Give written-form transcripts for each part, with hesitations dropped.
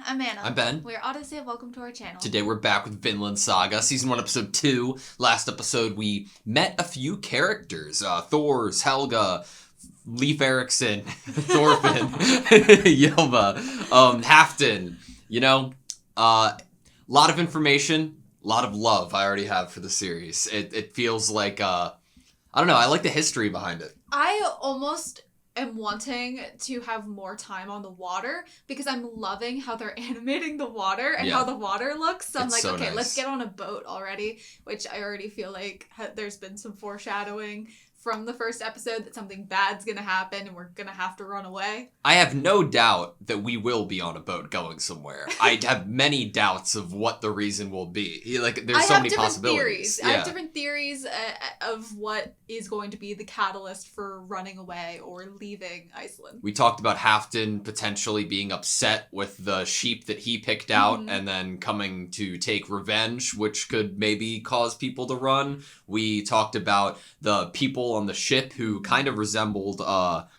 I'm Anna. I'm Ben. We're AutoSave. Welcome to our channel. Today we're back with Vinland Saga, Season 1, Episode 2. Last episode we met a few characters. Thors, Helga, Leif Erikson, Thorfinn, Ylva, Halfdan. You know, lot of information, a lot of love I already have for the series. It feels like, I don't know, I like the history behind it. I almost am wanting to have more time on the water because I'm loving how they're animating the water and how the water looks. So I'm like, okay, nice. Let's get on a boat already, which I already feel like there's been some foreshadowing from the first episode that something bad's gonna happen and we're gonna have to run away. I have no doubt that we will be on a boat going somewhere. I have many doubts of what the reason will be. Like, there's so many possibilities. I have different theories of what is going to be the catalyst for running away or leaving Iceland. We talked about Halfdan potentially being upset with the sheep that he picked out and then coming to take revenge, which could maybe cause people to run. We talked about the people on the ship who kind of resembled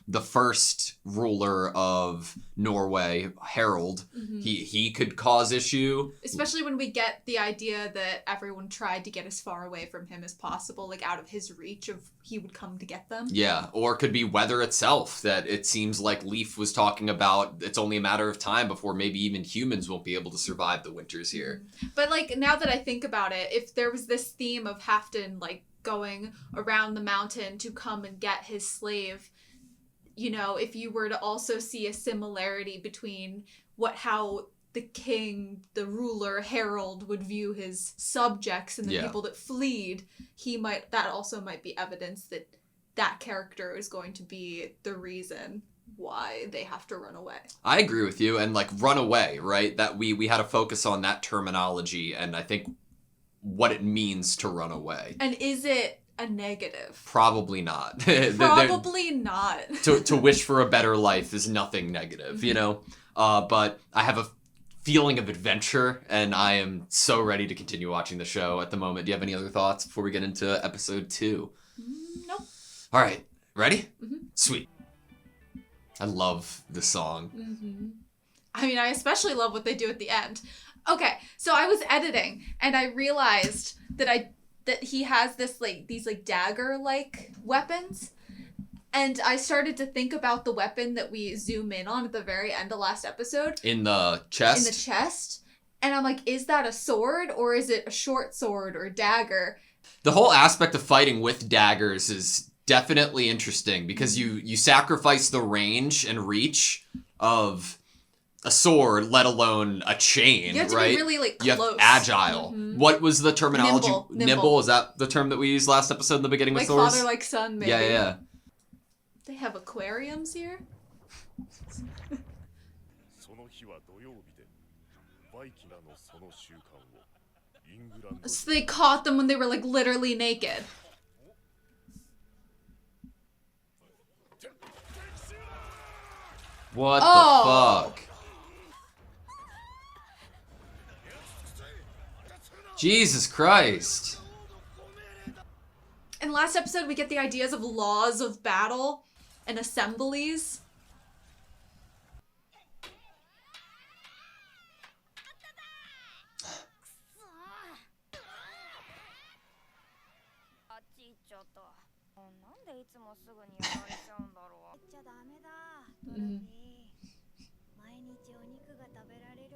the first ruler of Norway, Harold. He could cause issue. Especially when we get the idea that everyone tried to get as far away from him as possible, like out of his reach of he would come to get them. Yeah, or it could be weather itself, that it seems like Leif was talking about. It's only a matter of time before maybe even humans won't be able to survive the winters here. But like, now that I think about it, if there was this theme of Halfdan like going around the mountain to come and get his slave, you know, if you were to also see a similarity between how the king, the ruler, Harold, would view his subjects and the people that fled, that also might be evidence that that character is going to be the reason why they have to run away. I agree with you, and like run away, right? That we had to focus on that terminology, and I think what it means to run away. And is it a negative? Probably not. Probably not. To wish for a better life is nothing negative, you know? But I have a feeling of adventure, and I am so ready to continue watching the show at the moment. Do you have any other thoughts before we get into episode 2? Nope. All right. Ready? Sweet. I love the song. I mean, I especially love what they do at the end. Okay, so I was editing, and I realized that he has these dagger-like weapons, and I started to think about the weapon that we zoom in on at the very end of last episode. In the chest? In the chest. And I'm like, is that a sword, or is it a short sword or dagger? The whole aspect of fighting with daggers is definitely interesting, because you sacrifice the range and reach of a sword, let alone a chain, you have to right? be really, like, close. You have agile. What was the terminology? Nimble. Is that the term that we used last episode in the beginning with Like Thor's? father, like son, maybe. Yeah. They have aquariums here? So they caught them when they were, like, literally naked. What the fuck? Jesus Christ. In last episode, we get the ideas of laws of battle and assemblies.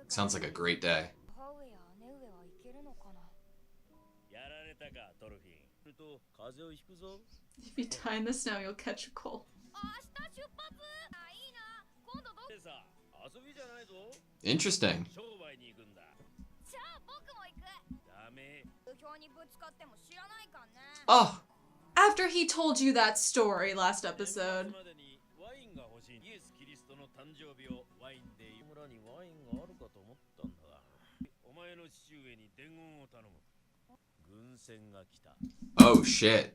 Sounds like a great day. If you die in the snow, you'll catch a cold. Interesting. Oh! After he told you that story last episode. Oh, shit.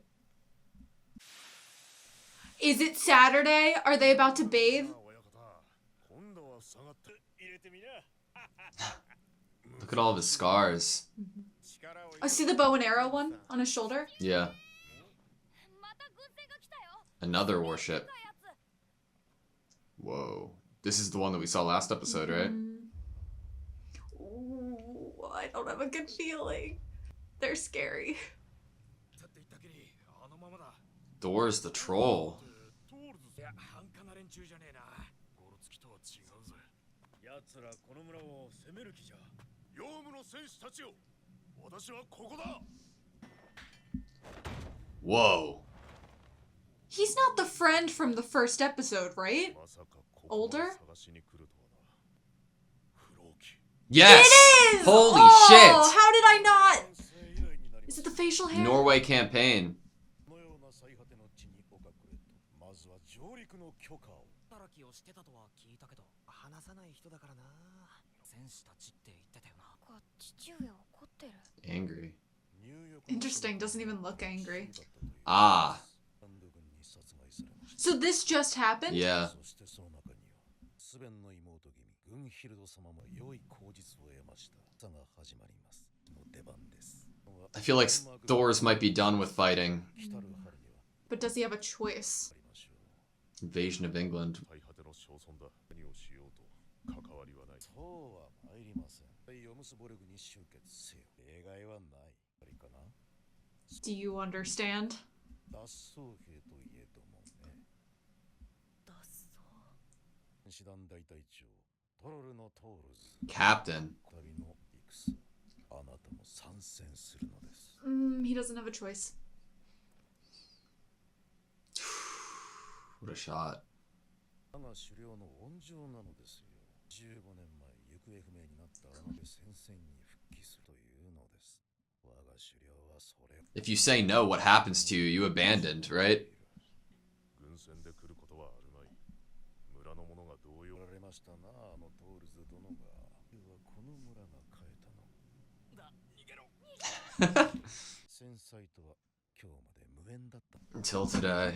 Is it Saturday? Are they about to bathe? Look at all of his scars. I see the bow and arrow one on his shoulder. Yeah. Another warship. Whoa. This is the one that we saw last episode, right? I don't have a good feeling. They're scary. Thor's the troll. Whoa. He's not the friend from the first episode, right? Older? Yes! It is! Holy oh, shit! How did I not? Is it the facial hair? Norway campaign. Angry. Interesting, doesn't even look angry. Ah. So this just happened? Yeah. I feel like Thor's might be done with fighting. But does he have a choice? Invasion of England. Do you understand? Captain. He doesn't have a choice. What a shot. If you say no, what happens to you? You abandoned, right? Until today.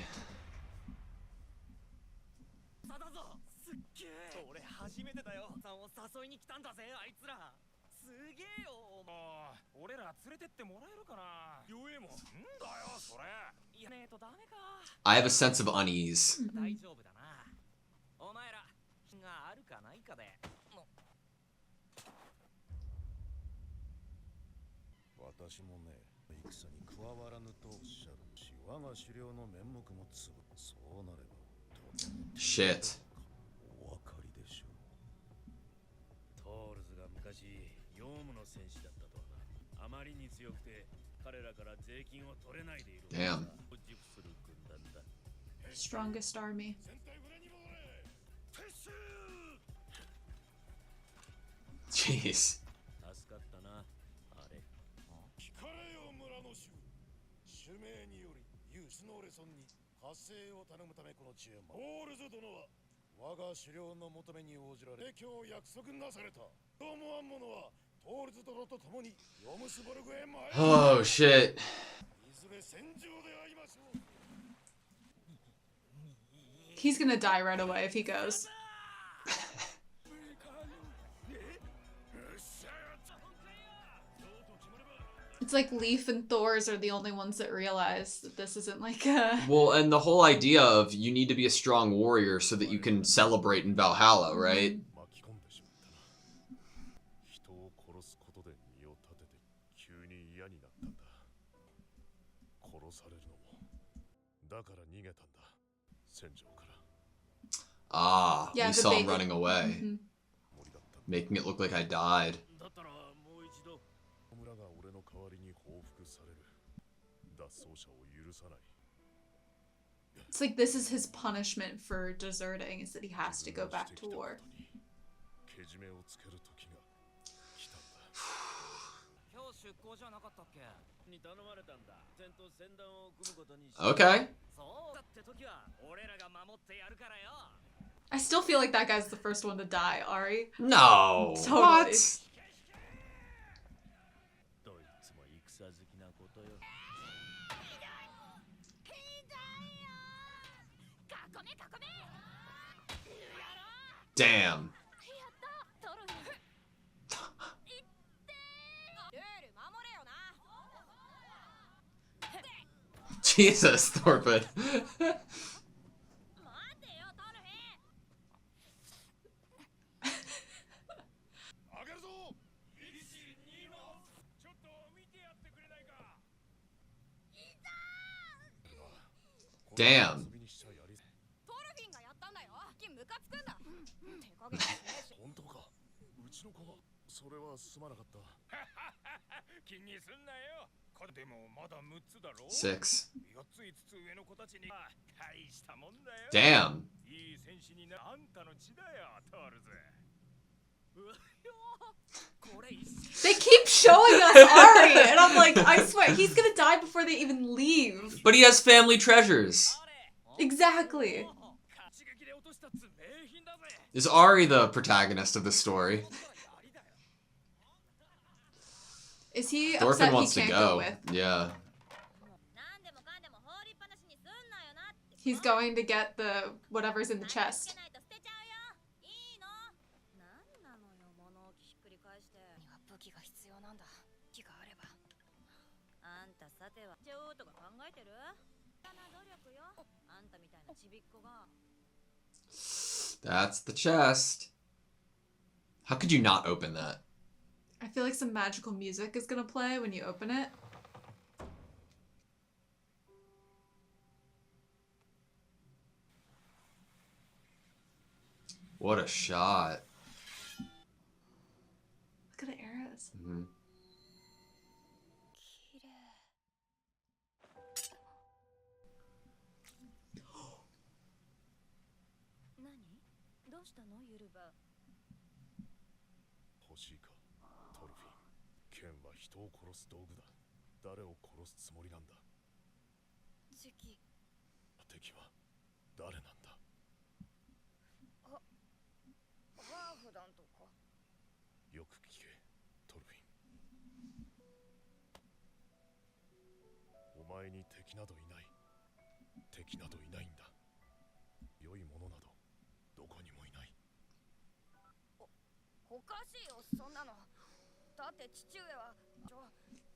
I have a sense of unease. Shit. Damn. Strongest army. Jeez. Oh shit. He's gonna die right away if he goes. It's like Leaf and Thor's are the only ones that realize that this isn't like a... Well, and the whole idea of you need to be a strong warrior so that you can celebrate in Valhalla, right? Ah, Yeah, you the saw him bait- running away. Making it look like I died. It's like this is his punishment for deserting, is that he has to go back to war. Okay. I still feel like that guy's the first one to die, Ari. No. Totally. What? Damn. Jesus, Thorfinn. Damn. Six. Damn. They keep showing us Ari, and I'm like, I swear, he's gonna die before they even leave. But he has family treasures. Exactly. Is Ari the protagonist of the story? Is he Thorfinn upset wants he to can't go. go with? Yeah. He's going to get the whatever's in the chest. That's the chest. How could you not open that? I feel like some magical music is gonna play when you open it. What a shot. Look at the arrows. Mm-hmm.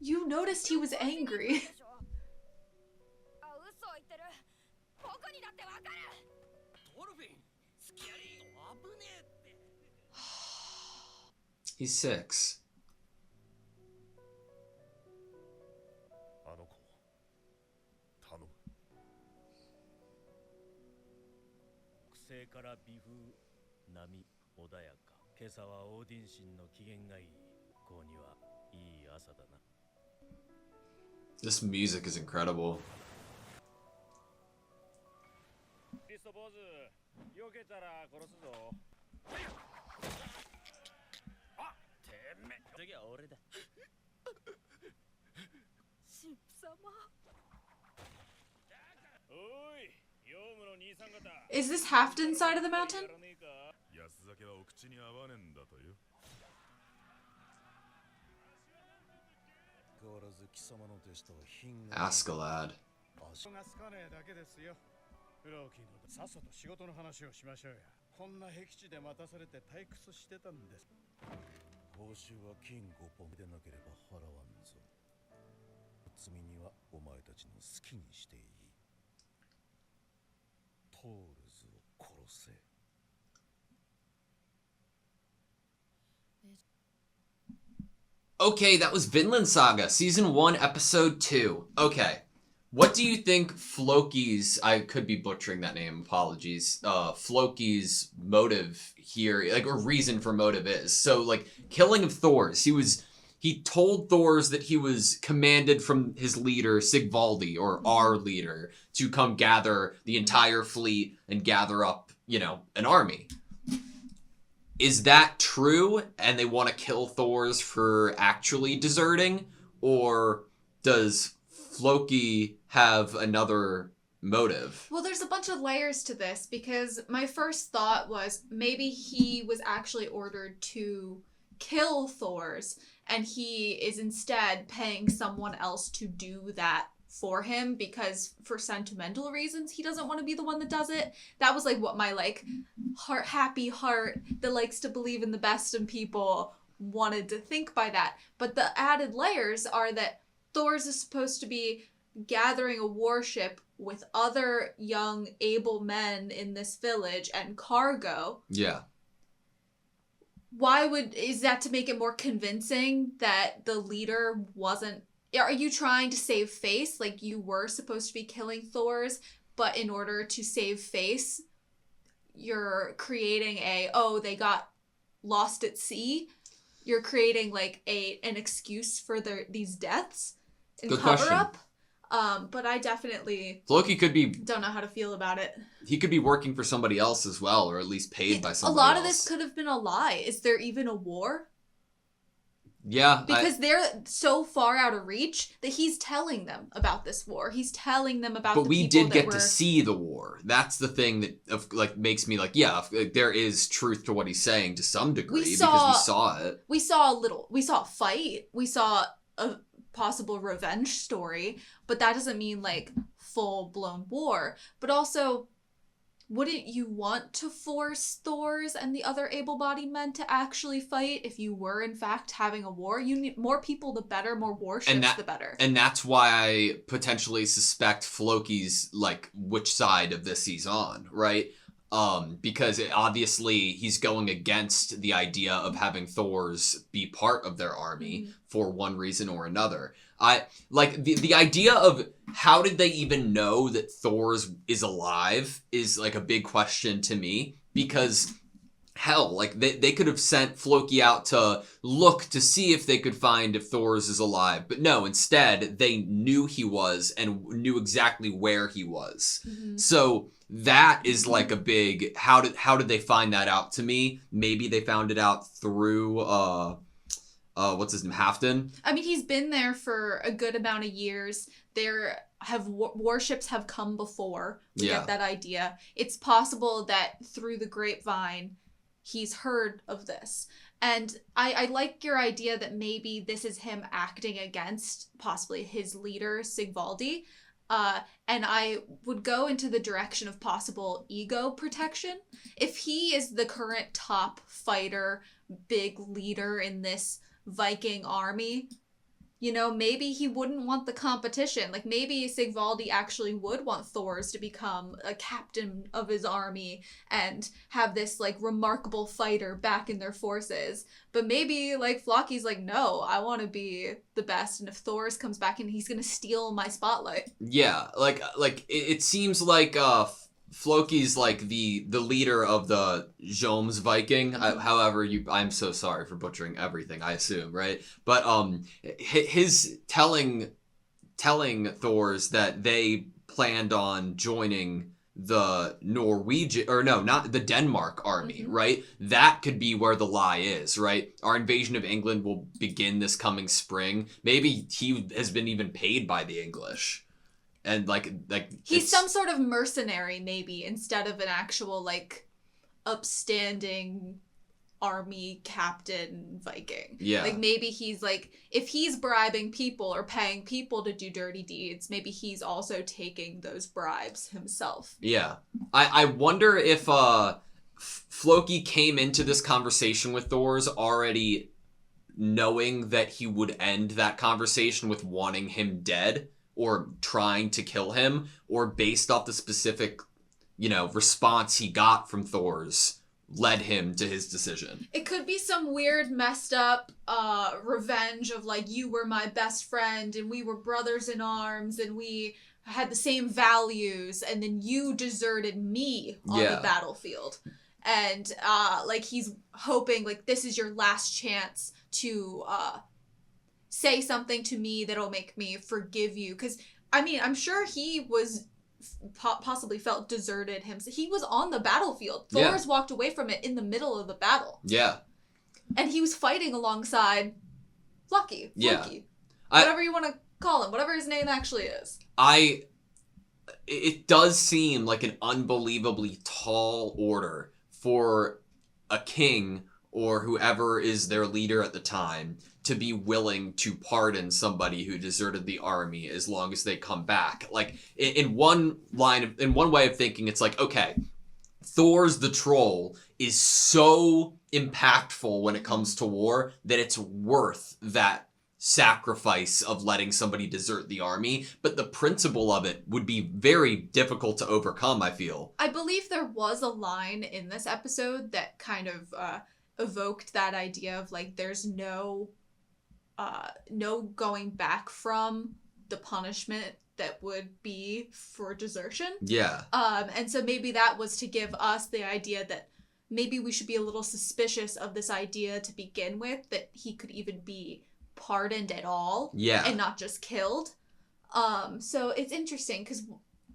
You noticed he was angry. He's 6. This music is incredible. Is this Halfdan's side of the mountain? Askeladd. Okay, that was Vinland Saga, Season 1, Episode 2. Okay, what do you think Floki's, I could be butchering that name, apologies, Floki's motive here, like, or reason for motive is? So, like, killing of Thor's, he told Thor's that he was commanded from his leader, Sigvaldi, or our leader, to come gather the entire fleet and gather up, an army. Is that true, and they want to kill Thor's for actually deserting? Or does Floki have another motive? Well, there's a bunch of layers to this, because my first thought was maybe he was actually ordered to kill Thor's, and he is instead paying someone else to do that for him, because for sentimental reasons he doesn't want to be the one that does it. That was like what my happy heart that likes to believe in the best in people wanted to think by that. But the added layers are that Thor's is supposed to be gathering a warship with other young able men in this village and cargo. Yeah. Is that to make it more convincing that the leader wasn't... Are you trying to save face? Like, you were supposed to be killing Thor's, but in order to save face, you're creating they got lost at sea. You're creating like an excuse for these deaths and Good cover question. up. But I definitely Floki could be... don't know how to feel about it. He could be working for somebody else as well, or at least paid by somebody else. A lot of this could have been a lie. Is there even a war? Yeah. Because they're so far out of reach that he's telling them about this war. He's telling them about But the we people did get to see the war. That's the thing that makes me like, yeah, there is truth to what he's saying to some degree because we saw it. We saw a fight. We saw a possible revenge story, but that doesn't mean like full-blown war. But also, wouldn't you want to force Thor's and the other able-bodied men to actually fight if you were, in fact, having a war? You need more people, the better. More warships, the better. And that's why I potentially suspect Floki's, like, which side of this he's on, right? Because obviously he's going against the idea of having Thor's be part of their army for one reason or another. The idea of how did they even know that Thor's is alive is like a big question to me, because hell, like they could have sent Floki out to look to see if they could find if Thor's is alive. But no, instead they knew he was and knew exactly where he was. So that is like a big, how did they find that out to me? Maybe they found it out through what's his name, Halfdan? I mean, he's been there for a good amount of years. There have warships have come before. We get that idea. It's possible that through the grapevine, he's heard of this. And I like your idea that maybe this is him acting against possibly his leader, Sigvaldi. And I would go into the direction of possible ego protection. If he is the current top fighter, big leader in this Viking army, you know, maybe he wouldn't want the competition. Like, maybe Sigvaldi actually would want Thor's to become a captain of his army and have this, like, remarkable fighter back in their forces. But maybe, like, Floki's like, no, I want to be the best, and if Thor's comes back and he's going to steal my spotlight. Yeah, it seems like Floki's like the leader of the Joms Viking. However, I'm so sorry for butchering everything, I assume, right? But his telling Thor's that they planned on joining the Norwegian, or no, not the Denmark army, right? That could be where the lie is, right? Our invasion of England will begin this coming spring. Maybe he has been even paid by the English. And like he's some sort of mercenary, maybe, instead of an actual like upstanding army captain Viking. Yeah. Like maybe he's like, if he's bribing people or paying people to do dirty deeds, maybe he's also taking those bribes himself. Yeah. I wonder if Floki came into this conversation with Thor's already knowing that he would end that conversation with wanting him dead, or trying to kill him, or based off the specific, response he got from Thor's led him to his decision. It could be some weird, messed up revenge of like, you were my best friend and we were brothers in arms and we had the same values, and then you deserted me on the battlefield. And like he's hoping like this is your last chance to say something to me that'll make me forgive you. Because, I mean, I'm sure he was possibly felt deserted himself. He was on the battlefield. Thor's walked away from it in the middle of the battle. Yeah. And he was fighting alongside Floki. Whatever you want to call him. Whatever his name actually is. It does seem like an unbelievably tall order for a king or whoever is their leader at the time to be willing to pardon somebody who deserted the army as long as they come back. Like, in one way of thinking, it's like, okay, Thor's the troll is so impactful when it comes to war that it's worth that sacrifice of letting somebody desert the army, but the principle of it would be very difficult to overcome, I feel. I believe there was a line in this episode that kind of evoked that idea of like, there's no going back from the punishment that would be for desertion. Yeah. And so maybe that was to give us the idea that maybe we should be a little suspicious of this idea to begin with, that he could even be pardoned at all. Yeah. And not just killed. So it's interesting because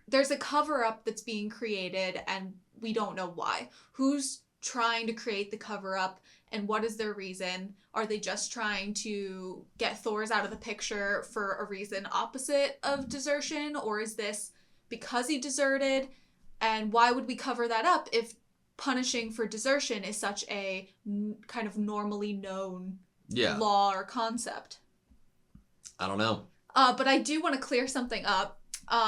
there's a cover-up that's being created and we don't know why. Who's trying to create the cover-up and what is their reason? Are they just trying to get Thors out of the picture for a reason opposite of desertion? Or is this because he deserted? And why would we cover that up if punishing for desertion is such a kind of normally known law or concept? I don't know. But I do want to clear something up.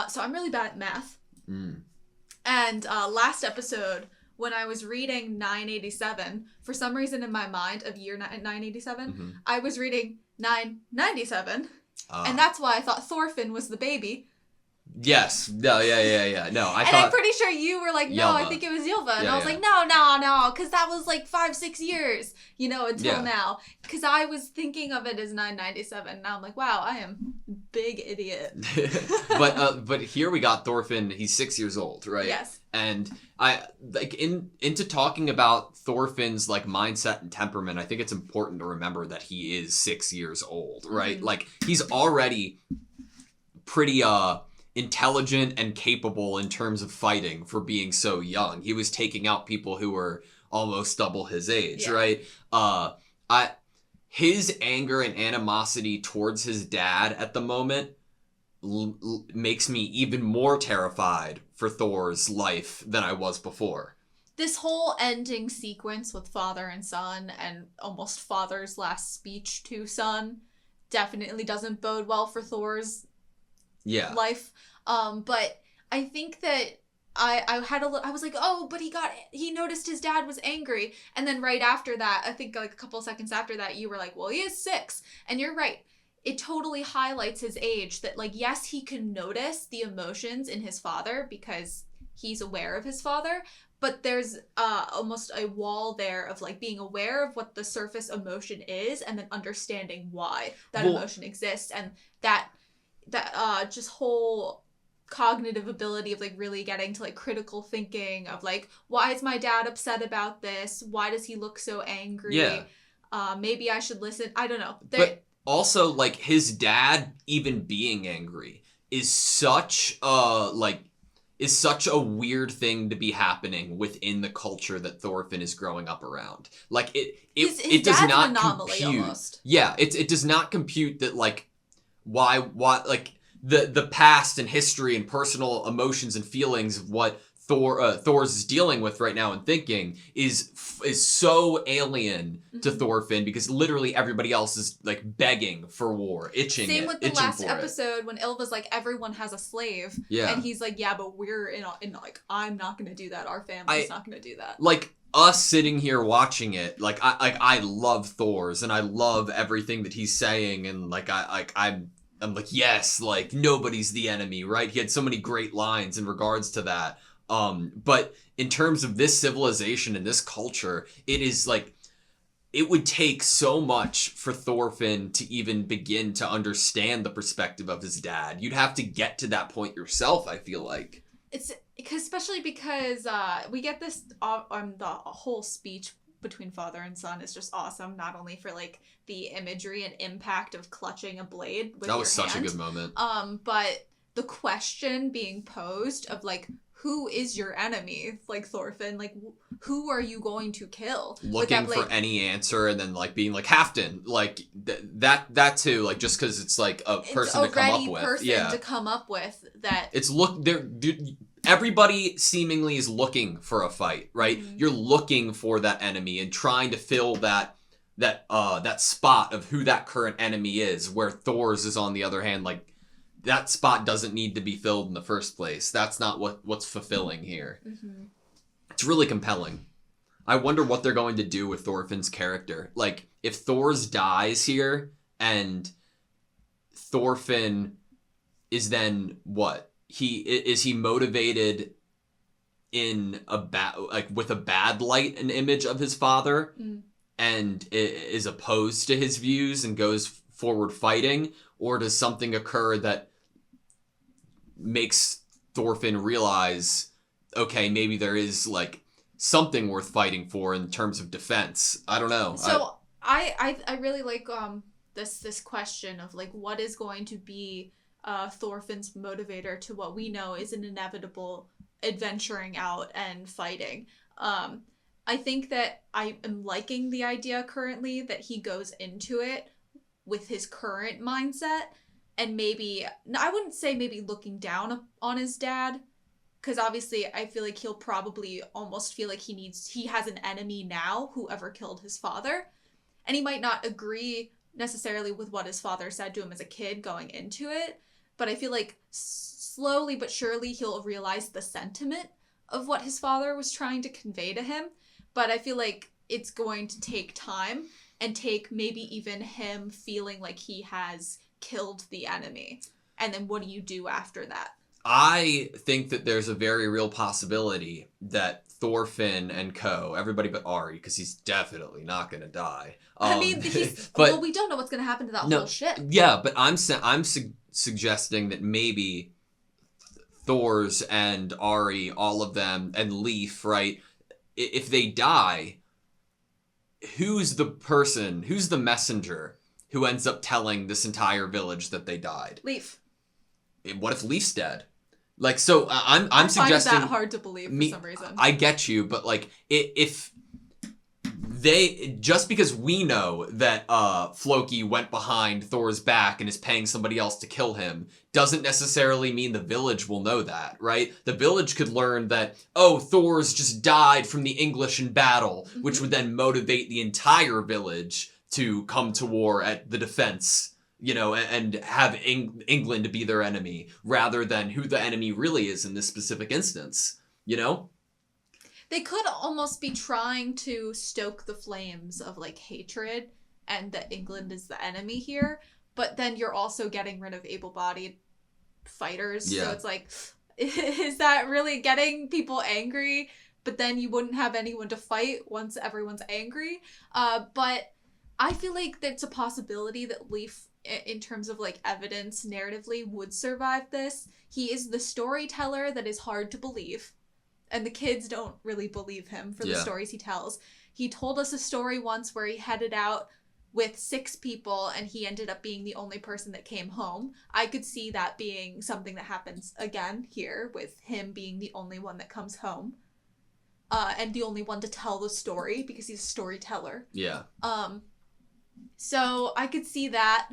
So I'm really bad at math. And last episode, when I was reading 987, for some reason in my mind of year 987, I was reading 997. And that's why I thought Thorfinn was the baby. Yes. No, yeah. No, I'm pretty sure you were like, no, Ylva. I think it was Ylva. And I was like, no, because that was like 5-6 years, until now. Because I was thinking of it as 997. Now I'm like, wow, I am a big idiot. but here we got Thorfinn. He's 6 years old, right? Yes. And I like into talking about Thorfinn's like mindset and temperament. I think it's important to remember that he is 6 years old, right? Like he's already pretty intelligent and capable in terms of fighting for being so young. He was taking out people who were almost double his age, right? His anger and animosity towards his dad at the moment makes me even more terrified for Thor's life than I was before. This whole ending sequence with father and son and almost father's last speech to son definitely doesn't bode well for Thor's life. But I think that I was like, oh, but he noticed his dad was angry. And then right after that, I think like a couple of seconds after that, you were like, well, he is 6. And you're right. It totally highlights his age that like, yes, he can notice the emotions in his father because he's aware of his father. But there's almost a wall there of like being aware of what the surface emotion is and then understanding why that emotion exists. And that just whole cognitive ability of like really getting to like critical thinking of like, why is my dad upset about this? Why does he look so angry? Maybe I should listen. I don't know. But also like his dad even being angry is such a weird thing to be happening within the culture that Thorfinn is growing up around. Like it does not an anomaly compute. Almost. Yeah, it does not compute that like why like the past and history and personal emotions and feelings of what Thor's is dealing with right now and thinking is so alien to Thorfinn because literally everybody else is like begging for war, itching Same with the last episode when Ylva's like, everyone has a slave. Yeah. And he's like, yeah, but we're in like, I'm not going to do that. Our family's not going to do that. Like us sitting here watching it, like I love Thor's and I love everything that he's saying and like I'm like, yes, like nobody's the enemy, right? He had so many great lines in regards to that. But in terms of this civilization and this culture, it is like, it would take so much for Thorfinn to even begin to understand the perspective of his dad. You'd have to get to that point yourself, I feel like. It's especially because we get this on the whole speech between father and son is just awesome. Not only for like the imagery and impact of clutching a blade with your hand. That was such a good moment. But the question being posed of like, who is your enemy? Like Thorfinn, like who are you going to kill? Looking for any answer and then like being like Halfdan, like that too. Like just because it's like a person to come up with, to come up with that. It's everybody seemingly is looking for a fight, right? Mm-hmm. You're looking for that enemy and trying to fill that spot of who that current enemy is. Where Thor's is on the other hand, like. That spot doesn't need to be filled in the first place. That's not what's fulfilling here. Mm-hmm. It's really compelling. I wonder what they're going to do with Thorfinn's character. Like, if Thor's dies here, and Thorfinn is then what? Is he motivated in with a bad light and image of his father, and is opposed to his views and goes forward fighting, or does something occur that makes Thorfinn realize, okay, maybe there is like something worth fighting for in terms of defense. I don't know. So I really like this question of like what is going to be Thorfinn's motivator to what we know is an inevitable adventuring out and fighting. I think that I am liking the idea currently that he goes into it with his current mindset, and maybe, I wouldn't say maybe looking down on his dad, because obviously I feel like he'll probably almost feel like he has an enemy now, whoever killed his father, and he might not agree necessarily with what his father said to him as a kid going into it, but I feel like slowly but surely he'll realize the sentiment of what his father was trying to convey to him, but I feel like it's going to take time and take maybe even him feeling like he has killed the enemy. And then what do you do after that? I think that there's a very real possibility that Thorfinn and co, everybody but Ari, because he's definitely not going to die. I mean, well, we don't know what's going to happen to that whole ship. Yeah, but I'm suggesting that maybe Thor's and Ari, all of them, and Leif, right? If they die, who's the messenger who ends up telling this entire village that they died? Leif. What if Leif's dead? Like, so I'm suggesting... I find that hard to believe for some reason. I get you, but like, if they... Just because we know that Floki went behind Thor's back and is paying somebody else to kill him, doesn't necessarily mean the village will know that, right? The village could learn that, oh, Thor's just died from the English in battle, which would then motivate the entire village to come to war at the defense, you know, and have England be their enemy, rather than who the enemy really is in this specific instance, you know? They could almost be trying to stoke the flames of, like, hatred and that England is the enemy here, but then you're also getting rid of able-bodied fighters. Yeah. So it's like, is that really getting people angry? But then you wouldn't have anyone to fight once everyone's angry. But I feel like it's a possibility that Leif, in terms of like evidence narratively, would survive this. He is the storyteller that is hard to believe, and the kids don't really believe him for the stories he tells. He told us a story once where he headed out with 6 people and he ended up being the only person that came home. I could see that being something that happens again here, with him being the only one that comes home, and the only one to tell the story because he's a storyteller. Yeah. So I could see that.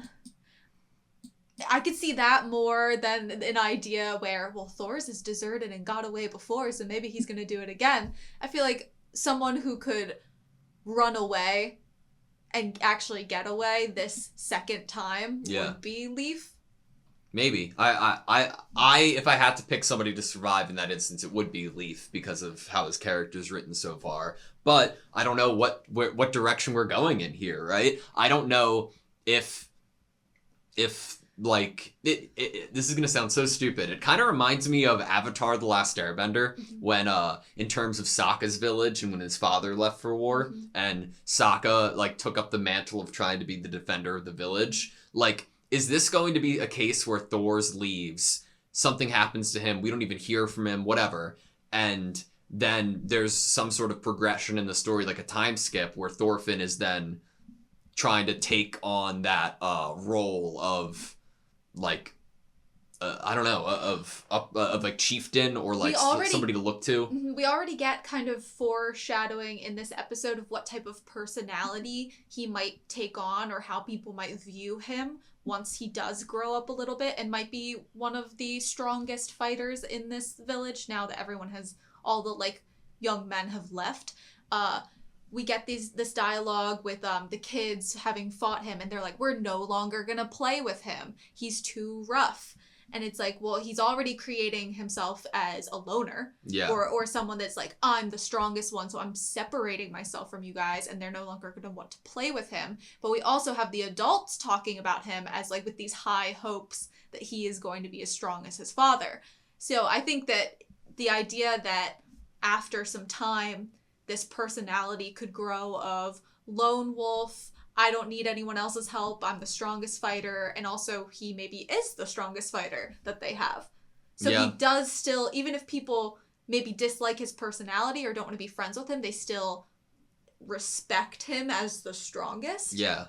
I could see that more than an idea where, well, Thor's has deserted and got away before, so maybe he's going to do it again. I feel like someone who could run away and actually get away this second time would be Leif. Maybe. I if I had to pick somebody to survive in that instance, it would be Leif because of how his character's written so far. But I don't know what direction we're going in here, right? I don't know if like this is gonna sound so stupid. It kind of reminds me of Avatar: The Last Airbender, when in terms of Sokka's village and when his father left for war, and Sokka like took up the mantle of trying to be the defender of the village. Like, is this going to be a case where Thor's leaves, something happens to him, we don't even hear from him, whatever, and then there's some sort of progression in the story, like a time skip, where Thorfinn is then trying to take on that role of like I don't know, of like chieftain or like somebody to look to. We already get kind of foreshadowing in this episode of what type of personality he might take on, or how people might view him once he does grow up a little bit and might be one of the strongest fighters in this village now that everyone has, all the like young men have left. We get this dialogue with the kids having fought him, and they're like, we're no longer gonna play with him. He's too rough. And it's like, well, he's already creating himself as a loner. Yeah. Or someone that's like, I'm the strongest one, so I'm separating myself from you guys, and they're no longer going to want to play with him. But we also have the adults talking about him as like with these high hopes that he is going to be as strong as his father. So I think that the idea that after some time, this personality could grow of lone wolf, I don't need anyone else's help, I'm the strongest fighter, and also he maybe is the strongest fighter that they have. So Yeah. he does still, even if people maybe dislike his personality or don't want to be friends with him, they still respect him as the strongest. Yeah.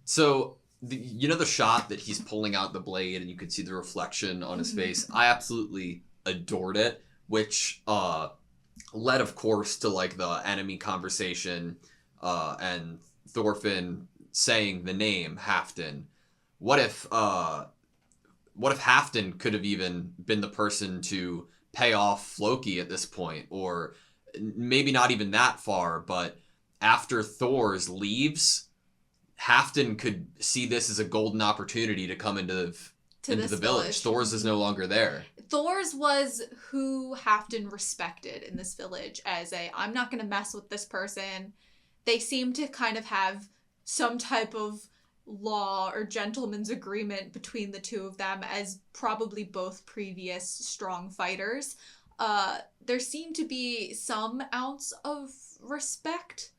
So, the shot that he's pulling out the blade and you can see the reflection on his face? I absolutely adored it, which led, of course, to, like, the enemy conversation and Thorfinn saying the name Halfdan. What if Halfdan could have even been the person to pay off Floki at this point, or maybe not even that far, but after Thor's leaves, Halfdan could see this as a golden opportunity to come into the village. Thor's is no longer there. Thor's was who Halfdan respected in this village as I'm not going to mess with this person. They seem to kind of have some type of law or gentleman's agreement between the two of them as probably both previous strong fighters. There seemed to be some ounce of respect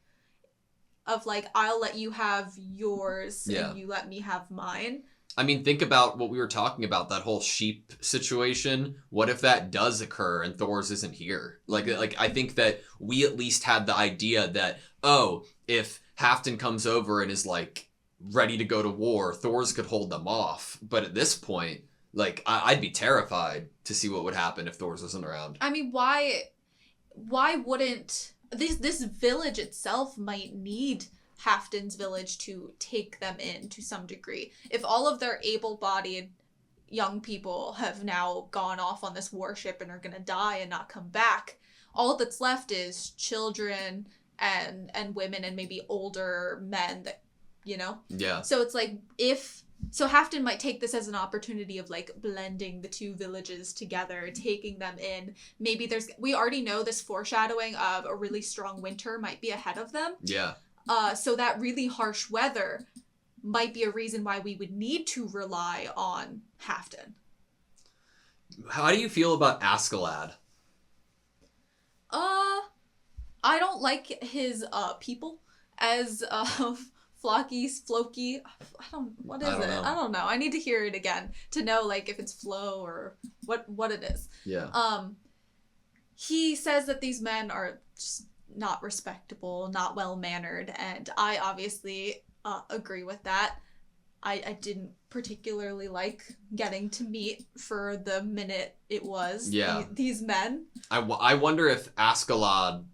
of like, I'll let you have yours and you let me have mine. I mean, think about what we were talking about, that whole sheep situation. What if that does occur and Thor's isn't here? Like I think that we at least had the idea that, if Halfdan comes over and is like ready to go to war, Thor's could hold them off. But at this point, like, I'd be terrified to see what would happen if Thor's wasn't around. I mean, why wouldn't this village itself might need Halfdan's village to take them in to some degree. If all of their able-bodied young people have now gone off on this warship and are going to die and not come back, all that's left is children and women and maybe older men that, Yeah. So it's like so Halfdan might take this as an opportunity of like blending the two villages together, taking them in. Maybe we already know this foreshadowing of a really strong winter might be ahead of them. Yeah. So that really harsh weather might be a reason why we would need to rely on Halfdan. How do you feel about Askeladd? I don't like his people as Floki. What is it? Know. I don't know. I need to hear it again to know like if it's Flo or what it is. Yeah. He says that these men are just not respectable, not well-mannered, and I obviously agree with that. I didn't particularly like getting to meet for the minute it was these men. I wonder if Askeladd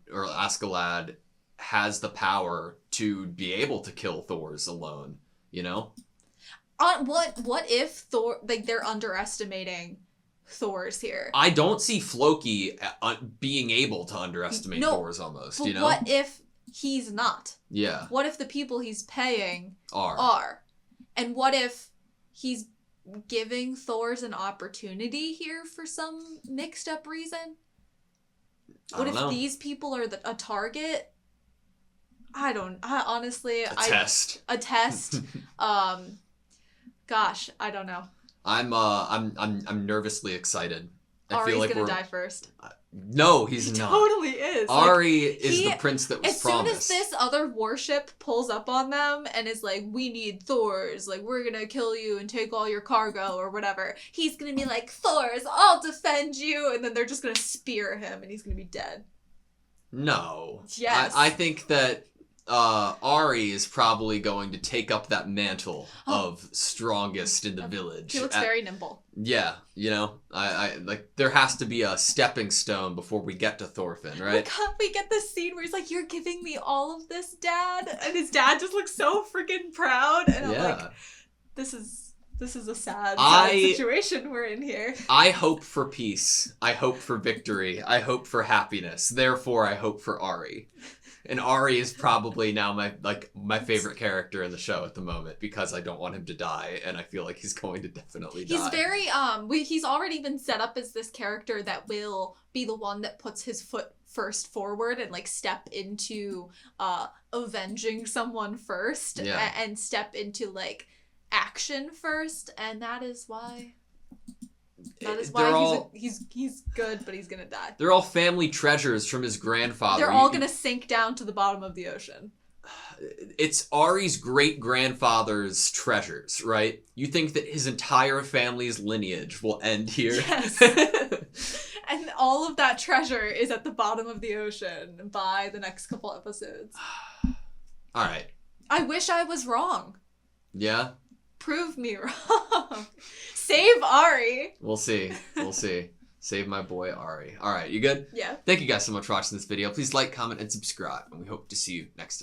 has the power to be able to kill Thor's alone, What if Thor, like, they're underestimating Thor's here? I don't see Floki being able to underestimate Thor's almost, but what if he's not? Yeah. What if the people he's paying are? And what if he's giving Thor's an opportunity here for some mixed up reason? What if these people are a target? Honestly, a test. A test. Gosh, I don't know. I'm nervously excited. I feel like gonna die first. No, he's not. Totally is. Ari is the prince that was promised. As soon as this other warship pulls up on them and is like, we need Thor's, like, we're gonna kill you and take all your cargo or whatever, he's gonna be like, Thor's, I'll defend you, and then they're just gonna spear him and he's gonna be dead. No. Yes. I think that Ari is probably going to take up that mantle of strongest in the village. He looks very nimble. Yeah, I like, there has to be a stepping stone before we get to Thorfinn, right? We get this scene where he's like, you're giving me all of this, Dad? And his dad just looks so freaking proud. And I'm like, this is a sad situation we're in here. I hope for peace. I hope for victory. I hope for happiness. Therefore, I hope for Ari. And Ari is probably now my favorite character in the show at the moment because I don't want him to die, and I feel like he's going to definitely die. He's very he's already been set up as this character that will be the one that puts his foot first forward and like step into avenging someone first and step into like action first, and that is why he's good, but he's gonna die. They're all family treasures from his grandfather. They're all gonna sink down to the bottom of the ocean. It's Ari's great-grandfather's treasures, right? You think that his entire family's lineage will end here? Yes. And all of that treasure is at the bottom of the ocean by the next couple episodes. All right. I wish I was wrong. Yeah? Prove me wrong. Save Ari. We'll see. We'll see. Save my boy Ari. All right, you good? Yeah. Thank you guys so much for watching this video. Please like, comment, and subscribe, and we hope to see you next time.